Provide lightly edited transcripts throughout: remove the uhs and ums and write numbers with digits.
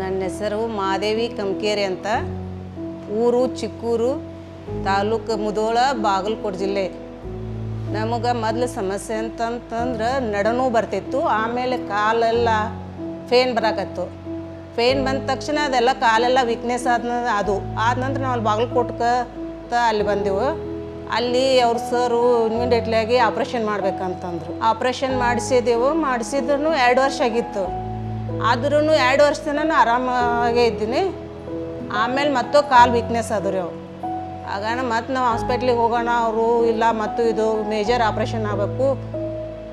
ನನ್ನ ಹೆಸರು ಮಾದೇವಿ ಕಮ್ಕೇರಿ ಅಂತ. ಊರು ಚಿಕ್ಕೂರು, ತಾಲೂಕು ಮುಧೋಳ, ಬಾಗಲಕೋಟೆ ಜಿಲ್ಲೆ. ನಮಗೆ ಮೊದಲು ಸಮಸ್ಯೆ ಅಂತಂತಂದ್ರೆ ನಡನೂ ಬರ್ತಿತ್ತು. ಆಮೇಲೆ ಕಾಲೆಲ್ಲ ಫೇನ್ ಬರಾಕತ್ತು. ಫೇನ್ ಬಂದ ತಕ್ಷಣ ಅದೆಲ್ಲ ಕಾಲೆಲ್ಲ ವೀಕ್ನೆಸ್ ಆದ ನಂತರ ನಾವು ಅಲ್ಲಿ ಬಾಗಲಕೋಟಕ್ಕೆ ಅಲ್ಲಿ ಬಂದೆವು. ಅಲ್ಲಿ ಅವ್ರ ಸರು ಇಮಿಡಿಯೇಟ್ಲಿಯಾಗಿ ಆಪ್ರೇಷನ್ ಮಾಡ್ಬೇಕಂತಂದ್ರು. ಆಪ್ರೇಷನ್ ಮಾಡಿಸಿದೆವು. ಮಾಡಿಸಿದ್ರು 2 ವರ್ಷ ಆಗಿತ್ತು. ಆದ್ರೂ 2 ವರ್ಷ ತನಕ ಆರಾಮಾಗೇ ಇದ್ದೀನಿ. ಆಮೇಲೆ ಮತ್ತು ಕಾಲು ವೀಕ್ನೆಸ್ ಆದ್ರಿ ಅವು. ಆಗೋಣ ಮತ್ತು ನಾವು ಹಾಸ್ಪಿಟ್ಲಿಗೆ ಹೋಗೋಣ. ಅವರು ಇಲ್ಲ ಮತ್ತು ಇದು ಮೇಜರ್ ಆಪ್ರೇಷನ್ ಆಗಬೇಕು,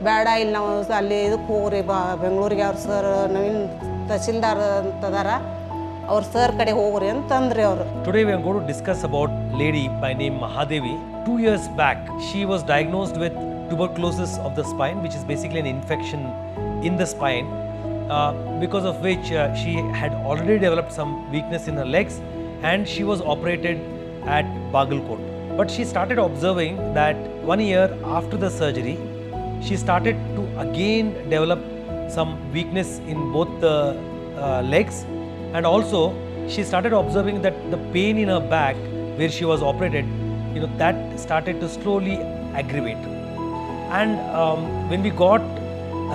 ಬೇಡ ಇಲ್ಲಿ ನಾವು ಅಲ್ಲಿ ಇದಕ್ಕೆ ಹೋಗ್ರಿ ಬೆಂಗಳೂರಿಗೆ ಅವ್ರ ಸರ್ ನವೀನ್ ತಹಸೀಲ್ದಾರ್ ಅಂತದಾರ, ಅವ್ರ ಸರ್ ಕಡೆ ಹೋಗ್ರಿ ಅಂತಂದ್ರಿ ಅವರು. Today we are going to discuss about lady by name Mahadevi. 2 years back, she was diagnosed with tuberculosis of the spine, which is basically an infection in the spine, because of which she had already developed some weakness in her legs, and she was operated at Bagalkot. But she started observing that 1 year after the surgery, she started to again develop some weakness in both the legs, and also she started observing that the pain in her back where she was operated, that started to slowly aggravate. And when we got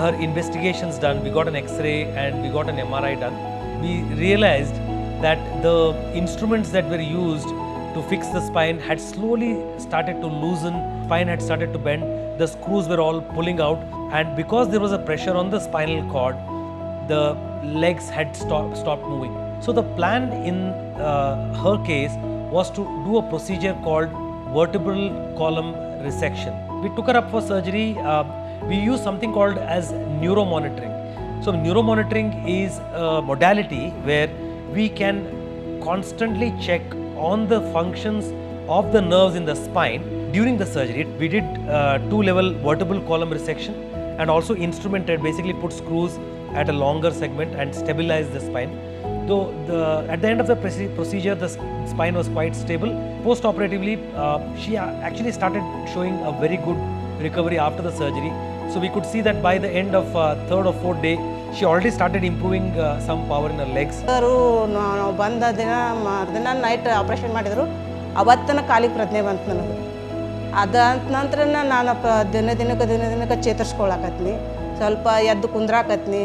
her investigations done, we got an X-ray and we got an MRI done, we realized that the instruments that were used to fix the spine had slowly started to loosen, spine had started to bend, the screws were all pulling out, and because there was a pressure on the spinal cord, the legs had stopped moving. So the plan in her case was to do a procedure called vertebral column resection. We took her up for surgery. We use something called as neuromonitoring. So neuromonitoring is a modality where we can constantly check on the functions of the nerves in the spine during the surgery. We did 2-level vertebral column resection and also instrumented, basically put screws at a longer segment and stabilize the spine. Though at the end of the procedure, the spine was quite stable. Post-operatively, she actually started showing a very good recovery after the surgery. So we could see that by the end of 3rd or 4th day, she already started improving some power in her legs. ನಾವು ಬಂದ ದಿನ night operation ಮಾಡಿದರು. ಅವತ್ತನ ಕಾಲಿಗೆ ಪ್ರಜ್ಞೆ ಬಂತು ನನಗೆ. ಅದಾದ ನಂತರ ನಾನು ದಿನಕ್ಕೆ ಚೇತರಿಸ್ಕೊಳಕತ್ತೀನಿ. ಸ್ವಲ್ಪ ಎದ್ದು ಕುಂದ್ರಾಕತ್ತೀನಿ,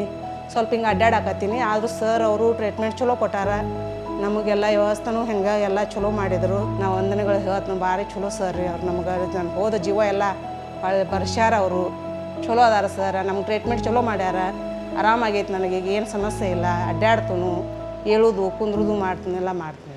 ಸ್ವಲ್ಪ ಹಿಂಗೆ ಅಡ್ಡಾಡಕತ್ತೀನಿ. ಆದರೂ ಸರ್ ಅವರು ಟ್ರೀಟ್ಮೆಂಟ್ ಚಲೋ ಕೊಟ್ಟಾರ. ನಮಗೆಲ್ಲ ವ್ಯವಸ್ಥೆನೂ ಹೆಂಗೆ ಎಲ್ಲ ಚಲೋ ಮಾಡಿದರು. ನಾವು ವಂದನೆಗಳು ಹೇಳ್ತೀನಿ. ಭಾರಿ ಚಲೋ ಸರ್ ರೀ ಅವ್ರು. ನಮ್ಗೆ ನಾನು ಹೋದ ಜೀವ ಎಲ್ಲ ಬರ್ಸ್ಯಾರ ಅವರು. ಚಲೋ ಅದಾರ ಸರ್. ನಮ್ಗೆ ಟ್ರೀಟ್ಮೆಂಟ್ ಚಲೋ ಮಾಡ್ಯಾರ. ಆರಾಮಾಗೈತೆ ನನಗೆ. ಈಗ ಏನು ಸಮಸ್ಯೆ ಇಲ್ಲ. ಅಡ್ಡಾಡ್ತನು, ಹೇಳೋದು ಕುಂದ್ರದು ಮಾಡ್ತೀನಿ, ಎಲ್ಲ ಮಾಡ್ತೀನಿ.